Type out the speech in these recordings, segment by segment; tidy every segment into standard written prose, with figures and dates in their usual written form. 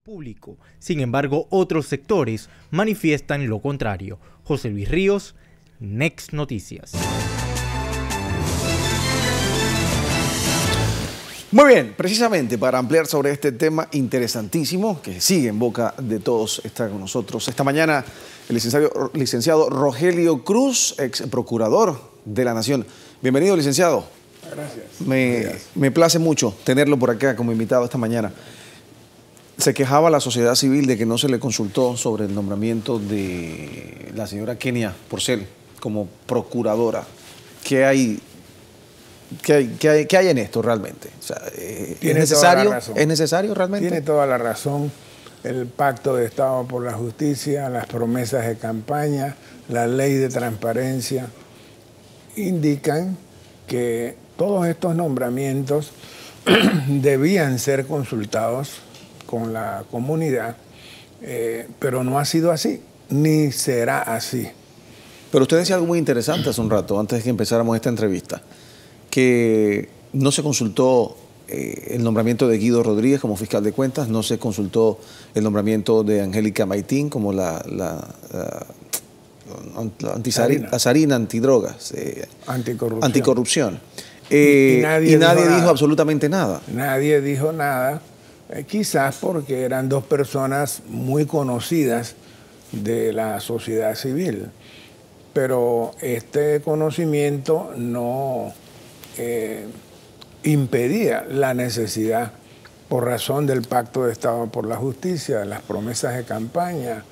público. Sin embargo, otros sectores manifiestan lo contrario. José Luis Ríos, Next Noticias. Muy bien, precisamente para ampliar sobre este tema interesantísimo que sigue en boca de todos, está con nosotros esta mañana el licenciado Rogelio Cruz, ex procurador de la Nación. Bienvenido, licenciado. Gracias. Me place mucho tenerlo por acá como invitado esta mañana. Se quejaba la sociedad civil de que no se le consultó sobre el nombramiento de la señora Kenia Porcel como procuradora. ¿Qué hay en esto realmente? O sea, ¿es necesario realmente? Tiene toda la razón. El Pacto de Estado por la Justicia, las promesas de campaña, la ley de transparencia, indican que todos estos nombramientos debían ser consultados con la comunidad, pero no ha sido así, ni será así. Pero usted decía algo muy interesante hace un rato, antes de que empezáramos esta entrevista, que no se consultó el nombramiento de Guido Rodríguez como fiscal de cuentas, no se consultó el nombramiento de Angélica Maitín como la Sarina antidrogas, anticorrupción. Y nadie dijo absolutamente nada. Nadie dijo nada, quizás porque eran dos personas muy conocidas de la sociedad civil. Pero este conocimiento no impedía la necesidad, por razón del Pacto de Estado por la Justicia, las promesas de campaña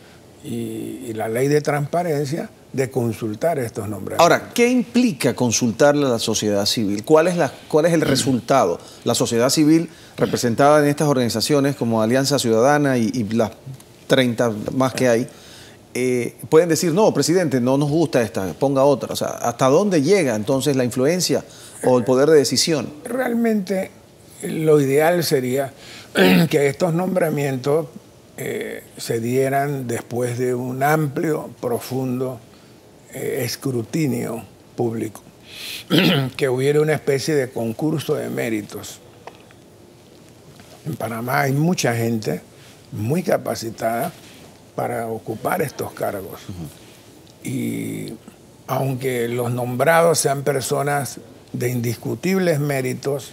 y la ley de transparencia, de consultar estos nombramientos. Ahora, ¿qué implica consultarle a la sociedad civil? ¿Cuál es el resultado? La sociedad civil representada en estas organizaciones como Alianza Ciudadana y las 30 más que hay, pueden decir, no, presidente, no nos gusta esta, ponga otra. O sea, ¿hasta dónde llega entonces la influencia o el poder de decisión? Realmente lo ideal sería que estos nombramientos se dieran después de un amplio, profundo escrutinio público, que hubiera una especie de concurso de méritos. En Panamá hay mucha gente muy capacitada para ocupar estos cargos. Y aunque los nombrados sean personas de indiscutibles méritos.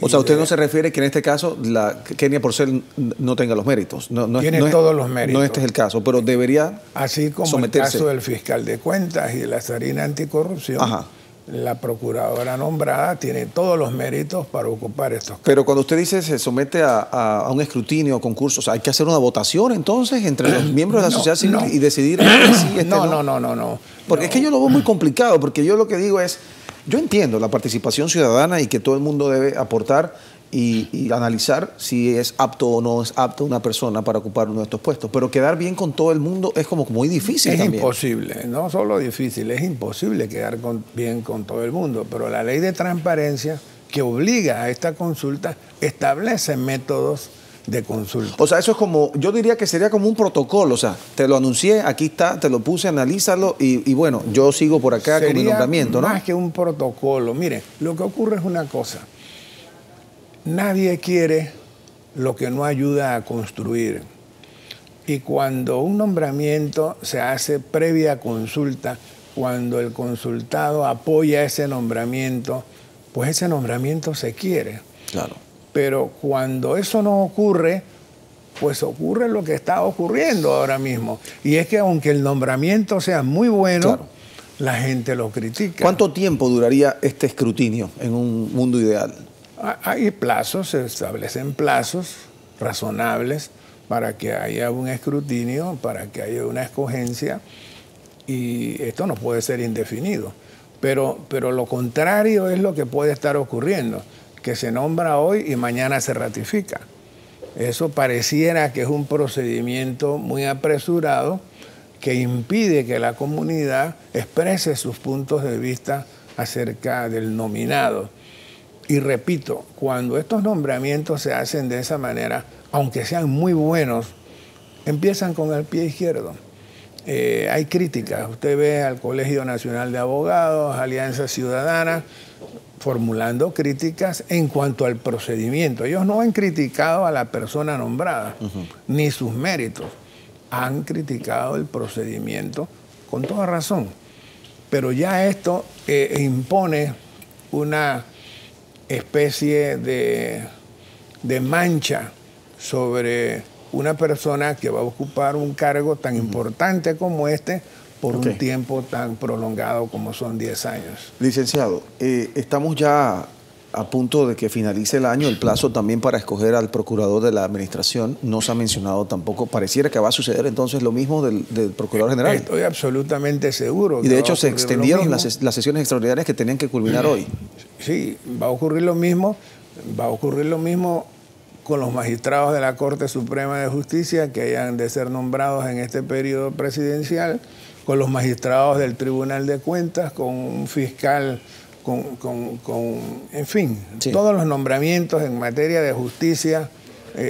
O sea, usted no se refiere que en este caso la Kenia Porcel no tenga los méritos. Tiene todos los méritos. No este es el caso, pero debería así como someterse. El caso del fiscal de cuentas y de la Sarina anticorrupción. Ajá. La procuradora nombrada tiene todos los méritos para ocupar estos cargos. Pero cuando usted dice se somete a un escrutinio, concurso, o sea, hay que hacer una votación entonces entre los miembros de la sociedad civil y decidir si no. Porque es que yo lo veo muy complicado, porque yo lo que digo es, yo entiendo la participación ciudadana y que todo el mundo debe aportar y analizar si es apto o no es apto una persona para ocupar uno de estos puestos. Pero quedar bien con todo el mundo es como muy difícil también. Es imposible, no solo difícil, es imposible quedar bien con todo el mundo. Pero la ley de transparencia que obliga a esta consulta establece métodos de consulta. O sea, eso es como, yo diría que sería como un protocolo. O sea, te lo anuncié, aquí está, te lo puse, analízalo y bueno, yo sigo por acá con mi nombramiento, ¿no? Más que un protocolo. Mire, lo que ocurre es una cosa. Nadie quiere lo que no ayuda a construir. Y cuando un nombramiento se hace previa consulta, cuando el consultado apoya ese nombramiento, pues ese nombramiento se quiere. Claro. Pero cuando eso no ocurre, pues ocurre lo que está ocurriendo ahora mismo. Y es que aunque el nombramiento sea muy bueno, claro, la gente lo critica. ¿Cuánto tiempo duraría este escrutinio en un mundo ideal? Hay plazos, se establecen plazos razonables para que haya un escrutinio, para que haya una escogencia, y esto no puede ser indefinido. Pero lo contrario es lo que puede estar ocurriendo, que se nombra hoy y mañana se ratifica. Eso pareciera que es un procedimiento muy apresurado que impide que la comunidad exprese sus puntos de vista acerca del nominado. Y repito, cuando estos nombramientos se hacen de esa manera, aunque sean muy buenos, empiezan con el pie izquierdo. hay críticas. Usted ve al Colegio Nacional de Abogados, Alianza Ciudadana, formulando críticas en cuanto al procedimiento. Ellos no han criticado a la persona nombrada, ni sus méritos. Han criticado el procedimiento con toda razón. Pero ya esto impone una especie de mancha sobre una persona que va a ocupar un cargo tan importante como este por un tiempo tan prolongado como son 10 años. Licenciado, estamos ya a punto de que finalice el año, el plazo también para escoger al procurador de la administración. No se ha mencionado tampoco. Pareciera que va a suceder entonces lo mismo del procurador general. Estoy absolutamente seguro. Y de hecho se extendieron las sesiones extraordinarias que tenían que culminar hoy. Sí, va a ocurrir lo mismo. Va a ocurrir lo mismo con los magistrados de la Corte Suprema de Justicia que hayan de ser nombrados en este periodo presidencial, con los magistrados del Tribunal de Cuentas, con un fiscal, en fin, todos los nombramientos en materia de justicia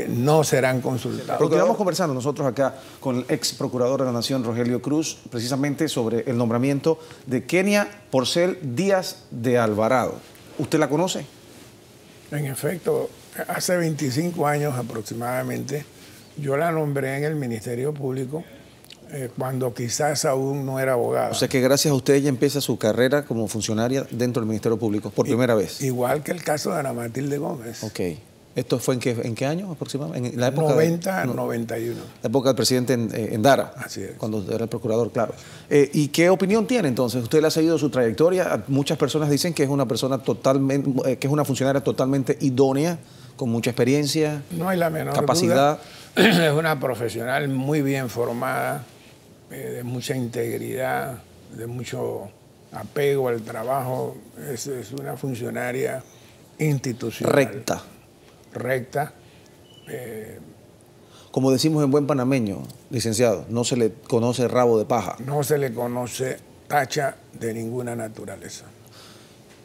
no serán consultados. Porque vamos conversando nosotros acá con el ex procurador de la Nación, Rogelio Cruz, precisamente sobre el nombramiento de Kenia Porcel Díaz de Alvarado. ¿Usted la conoce? En efecto, hace 25 años aproximadamente, yo la nombré en el Ministerio Público cuando quizás aún no era abogada. O sea que gracias a usted ella empieza su carrera como funcionaria dentro del Ministerio Público por primera vez. Igual que el caso de Ana Matilde Gómez. Ok. ¿Esto fue en qué año aproximadamente? En la época 91. La época del presidente Endara. Así es. Cuando era el procurador, claro. ¿Y qué opinión tiene entonces? ¿Usted le ha seguido su trayectoria? Muchas personas dicen que es una persona totalmente, que es una funcionaria totalmente idónea, con mucha experiencia, no hay la menor capacidad. Duda. Es una profesional muy bien formada, de mucha integridad, de mucho apego al trabajo. Es una funcionaria institucional. Recta. Como decimos en buen panameño, licenciado, no se le conoce rabo de paja. No se le conoce tacha de ninguna naturaleza.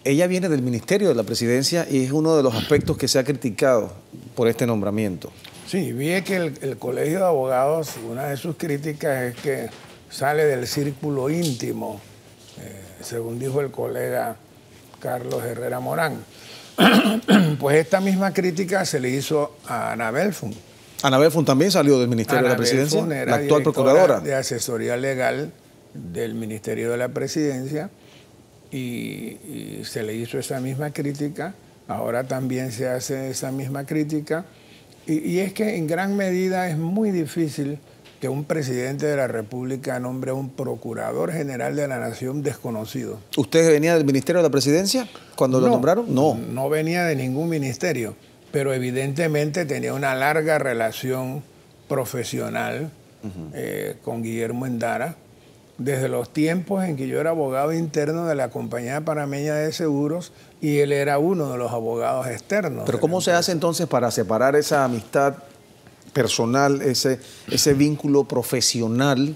Ella viene del Ministerio de la Presidencia y es uno de los aspectos que se ha criticado por este nombramiento. Sí, vi que el Colegio de Abogados, una de sus críticas es que sale del círculo íntimo, según dijo el colega Carlos Herrera Morán. Pues esta misma crítica se le hizo a Ana Belfund. Ana Belfund también salió del Ministerio de la Presidencia, la actual procuradora de asesoría legal del Ministerio de la Presidencia, y se le hizo esa misma crítica. Ahora también se hace esa misma crítica, y es que en gran medida es muy difícil que un presidente de la República nombre a un procurador general de la Nación desconocido. ¿Usted venía del Ministerio de la Presidencia cuando lo nombraron? No venía de ningún ministerio, pero evidentemente tenía una larga relación profesional con Guillermo Endara, desde los tiempos en que yo era abogado interno de la Compañía Panameña de Seguros y él era uno de los abogados externos. ¿Pero cómo se hace entonces para separar esa amistad personal, ese vínculo profesional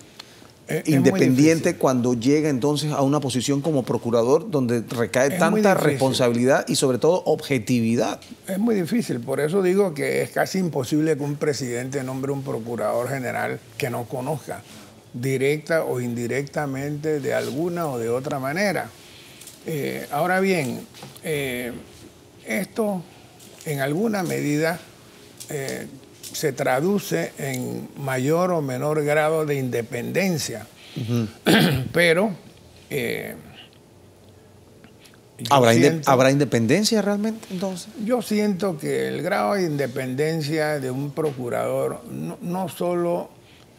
independiente cuando llega entonces a una posición como procurador donde recae tanta responsabilidad y sobre todo objetividad? Es muy difícil, por eso digo que es casi imposible que un presidente nombre un procurador general que no conozca directa o indirectamente de alguna o de otra manera. Ahora bien, esto en alguna medida se traduce en mayor o menor grado de independencia. Pero ¿Habrá independencia realmente entonces? Yo siento que el grado de independencia de un procurador no solo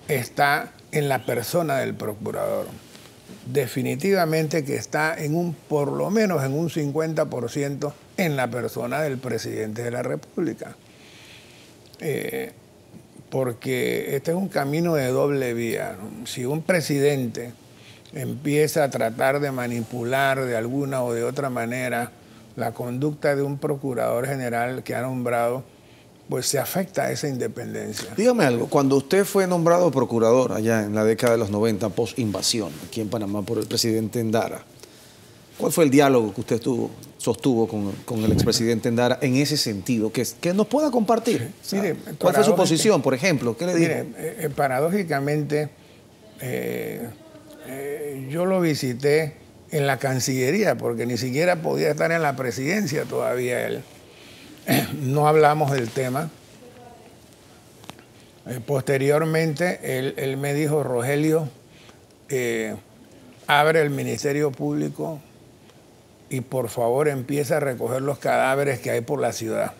está en la persona del procurador, definitivamente que está por lo menos en un 50% en la persona del presidente de la República. Porque este es un camino de doble vía, ¿no? Si un presidente empieza a tratar de manipular de alguna o de otra manera la conducta de un procurador general que ha nombrado, pues se afecta a esa independencia. Dígame algo, cuando usted fue nombrado procurador allá en la década de los 90, post-invasión, aquí en Panamá por el presidente Endara, ¿cuál fue el diálogo que usted sostuvo con el expresidente Endara en ese sentido? Que nos pueda compartir. Sí, mire, ¿cuál fue su posición, por ejemplo? ¿Qué le dijo? Mire, paradójicamente, Yo lo visité en la Cancillería, porque ni siquiera podía estar en la presidencia todavía él. No hablamos del tema. Posteriormente, él me dijo, Rogelio, abre el Ministerio Público y por favor empieza a recoger los cadáveres que hay por la ciudad.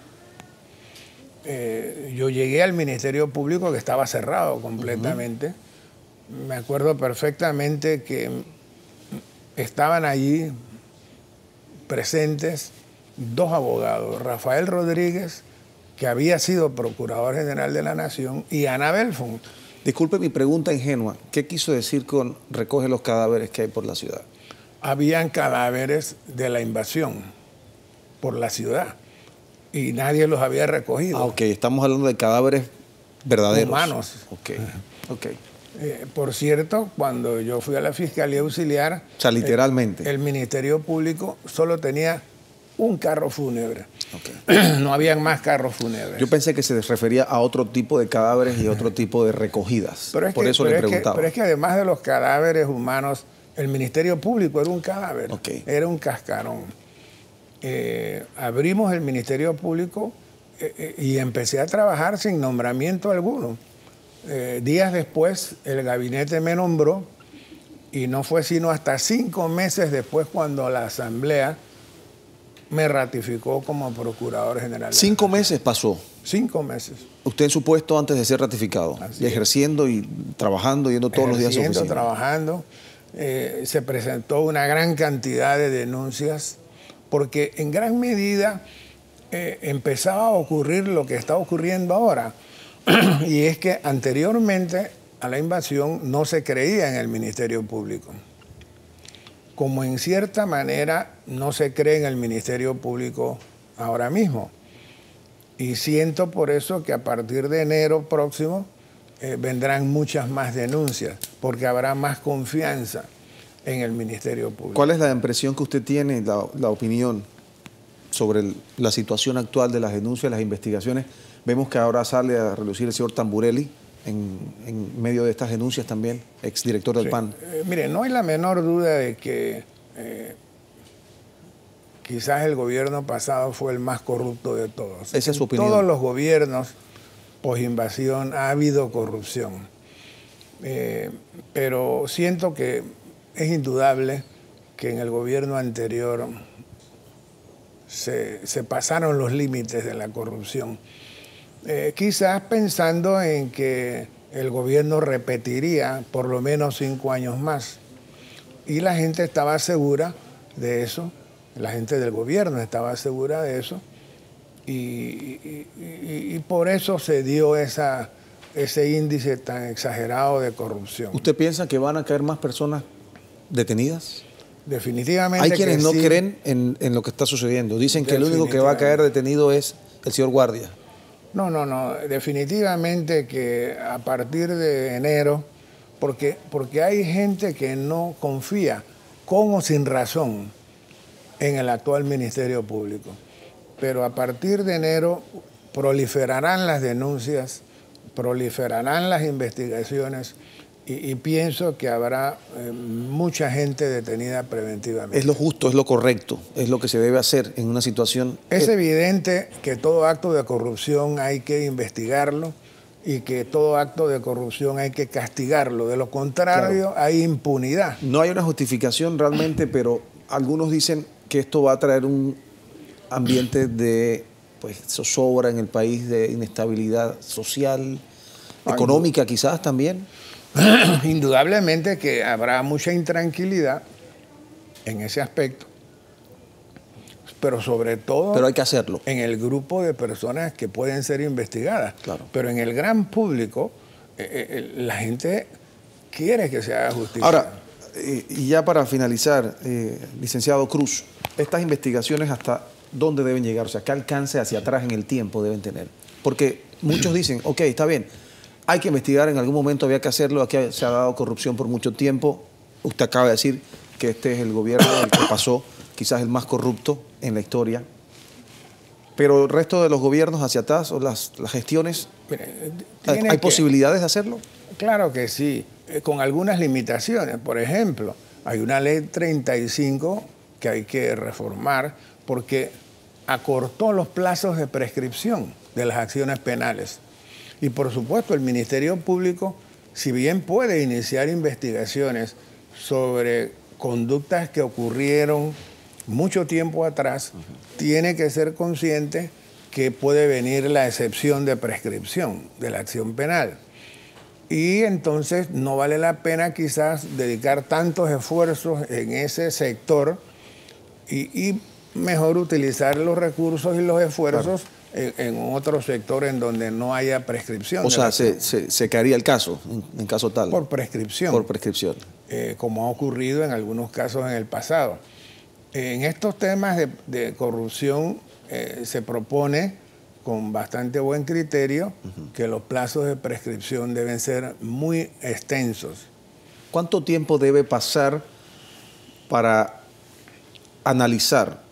Yo llegué al Ministerio Público que estaba cerrado completamente. Me acuerdo perfectamente que estaban allí presentes dos abogados, Rafael Rodríguez, que había sido Procurador General de la Nación, y Ana Belfon. Disculpe mi pregunta ingenua. ¿Qué quiso decir con recoge los cadáveres que hay por la ciudad? Habían cadáveres de la invasión por la ciudad y nadie los había recogido. Ah, ok. Estamos hablando de cadáveres verdaderos. Humanos. Ok, ok. Por cierto, cuando yo fui a la Fiscalía Auxiliar... O sea, literalmente. El Ministerio Público solo tenía un carro fúnebre. Okay. No habían más carros fúnebres. Yo pensé que se refería a otro tipo de cadáveres y otro tipo de recogidas. Por eso le preguntaba. Pero es que además de los cadáveres humanos, el Ministerio Público era un cadáver. Okay. Era un cascarón. Abrimos el Ministerio Público y empecé a trabajar sin nombramiento alguno. Días después, el gabinete me nombró y no fue sino hasta 5 meses después cuando la Asamblea me ratificó como Procurador General. 5 meses pasó. 5 meses. Usted en su puesto antes de ser ratificado. Así y ejerciendo y trabajando, yendo todos los días a su oficina. Trabajando. Se presentó una gran cantidad de denuncias porque en gran medida empezaba a ocurrir lo que está ocurriendo ahora. Y es que anteriormente a la invasión no se creía en el Ministerio Público. Como en cierta manera no se cree en el Ministerio Público ahora mismo. Y siento por eso que a partir de enero próximo vendrán muchas más denuncias, porque habrá más confianza en el Ministerio Público. ¿Cuál es la impresión que usted tiene, la opinión sobre la situación actual de las denuncias, las investigaciones? Vemos que ahora sale a relucir el señor Tamburelli en medio de estas denuncias también, exdirector del PAN. Mire, no hay la menor duda de que quizás el gobierno pasado fue el más corrupto de todos. Esa es su opinión. En todos los gobiernos posinvasión ha habido corrupción. Pero siento que es indudable que en el gobierno anterior se pasaron los límites de la corrupción. Quizás pensando en que el gobierno repetiría por lo menos 5 años más. Y la gente estaba segura de eso, la gente del gobierno estaba segura de eso, y por eso se dio ese índice tan exagerado de corrupción. ¿Usted piensa que van a caer más personas detenidas? Definitivamente. Hay quienes que no sí. creen en lo que está sucediendo. Dicen que el único que va a caer detenido es el señor Guardia. No. Definitivamente que a partir de enero, porque hay gente que no confía, con o sin razón, en el actual Ministerio Público. Pero a partir de enero proliferarán las denuncias, proliferarán las investigaciones y pienso que habrá mucha gente detenida preventivamente. Es lo justo, es lo correcto, es lo que se debe hacer en una situación... Es evidente que todo acto de corrupción hay que investigarlo y que todo acto de corrupción hay que castigarlo. De lo contrario, claro, hay impunidad. No hay una justificación realmente, pero algunos dicen que esto va a traer un ambiente de zozobra en el país, de inestabilidad social, económica quizás también. Indudablemente que habrá mucha intranquilidad en ese aspecto, pero sobre todo... Pero hay que hacerlo. En el grupo de personas que pueden ser investigadas. Claro. Pero en el gran público, la gente quiere que se haga justicia. Ahora, y ya para finalizar, licenciado Cruz, estas investigaciones ¿hasta dónde deben llegar? O sea, ¿qué alcance hacia atrás en el tiempo deben tener? Porque muchos dicen, ok, está bien, hay que investigar, en algún momento había que hacerlo, aquí se ha dado corrupción por mucho tiempo. Usted acaba de decir que este es el gobierno el que pasó, quizás el más corrupto en la historia. Pero el resto de los gobiernos hacia atrás, o las gestiones, ¿hay posibilidades de hacerlo? Claro que sí. con algunas limitaciones. Por ejemplo, hay una ley 35 que hay que reformar porque acortó los plazos de prescripción de las acciones penales. Y por supuesto el Ministerio Público, si bien puede iniciar investigaciones sobre conductas que ocurrieron mucho tiempo atrás, tiene que ser consciente que puede venir la excepción de prescripción de la acción penal. Y entonces no vale la pena quizás dedicar tantos esfuerzos en ese sector y mejor utilizar los recursos y los esfuerzos en otro sector en donde no haya prescripción. O sea, se caería el caso, en caso tal. Por prescripción. Por prescripción. Como ha ocurrido en algunos casos en el pasado. En estos temas de corrupción se propone con bastante buen criterio que los plazos de prescripción deben ser muy extensos. ¿Cuánto tiempo debe pasar para analizar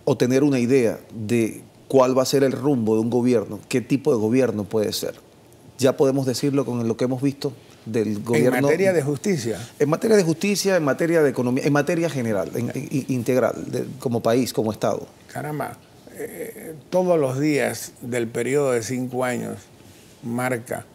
o tener una idea de cuál va a ser el rumbo de un gobierno? ¿Qué tipo de gobierno puede ser? ¿Ya podemos decirlo con lo que hemos visto del gobierno? En materia de justicia. En materia de justicia, en materia de economía, en materia general, integral, como país, como Estado. Caramba, todos los días del periodo de 5 años marca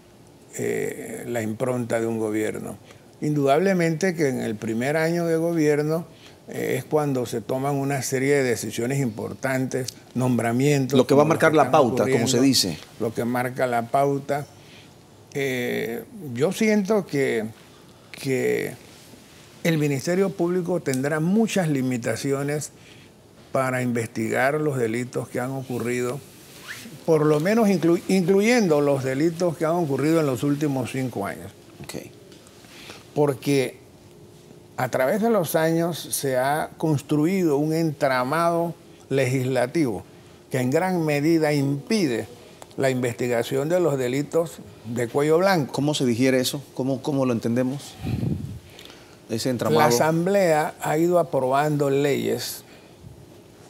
la impronta de un gobierno. Indudablemente que en el primer año de gobierno es cuando se toman una serie de decisiones importantes, nombramientos. Lo que va a marcar la pauta, como se dice. Lo que marca la pauta. Yo siento que el Ministerio Público tendrá muchas limitaciones para investigar los delitos que han ocurrido, por lo menos incluyendo los delitos que han ocurrido en los últimos 5 años. Okay. Porque a través de los años se ha construido un entramado legislativo que en gran medida impide la investigación de los delitos de cuello blanco. ¿Cómo se digiere eso? ¿Cómo lo entendemos? Ese entramado. La Asamblea ha ido aprobando leyes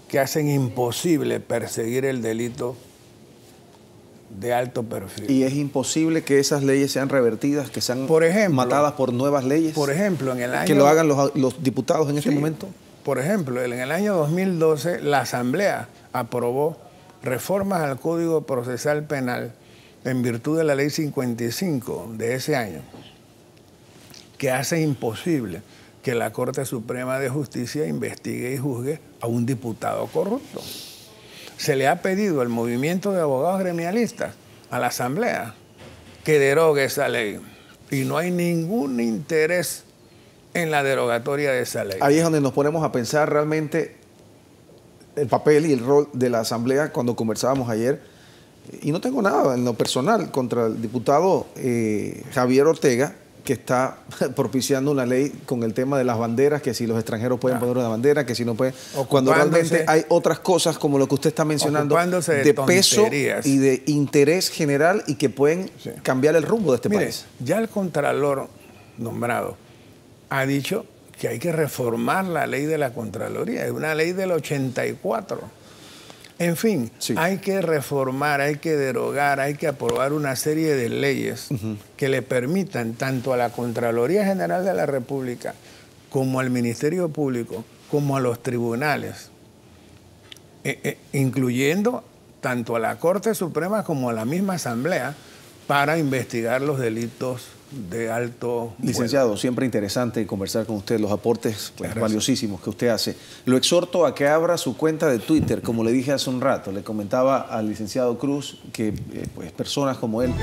que hacen imposible perseguir el delito de alto perfil. ¿Y es imposible que esas leyes sean revertidas, que sean matadas por nuevas leyes? Por ejemplo, en el año... ¿Que lo hagan los diputados en este momento? Por ejemplo, en el año 2012 la Asamblea aprobó reformas al Código Procesal Penal en virtud de la Ley 55 de ese año, que hace imposible que la Corte Suprema de Justicia investigue y juzgue a un diputado corrupto. Se le ha pedido al movimiento de abogados gremialistas, a la Asamblea, que derogue esa ley. Y no hay ningún interés en la derogatoria de esa ley. Ahí es donde nos ponemos a pensar realmente el papel y el rol de la Asamblea cuando conversábamos ayer. Y no tengo nada en lo personal contra el diputado Javier Ortega, que está propiciando una ley con el tema de las banderas, que si los extranjeros pueden poner una bandera, que si no pueden... Cuando realmente hay otras cosas como lo que usted está mencionando, de peso y de interés general y que pueden cambiar el rumbo de este país. Ya el Contralor nombrado ha dicho que hay que reformar la ley de la Contraloría, es una ley del 84. En fin, hay que reformar, hay que derogar, hay que aprobar una serie de leyes que le permitan tanto a la Contraloría General de la República como al Ministerio Público, como a los tribunales, incluyendo tanto a la Corte Suprema como a la misma Asamblea, para investigar los delitos de alto... Licenciado, siempre interesante conversar con usted, los aportes valiosísimos que usted hace. Lo exhorto a que abra su cuenta de Twitter, como le dije hace un rato. Le comentaba al licenciado Cruz que pues, personas como él...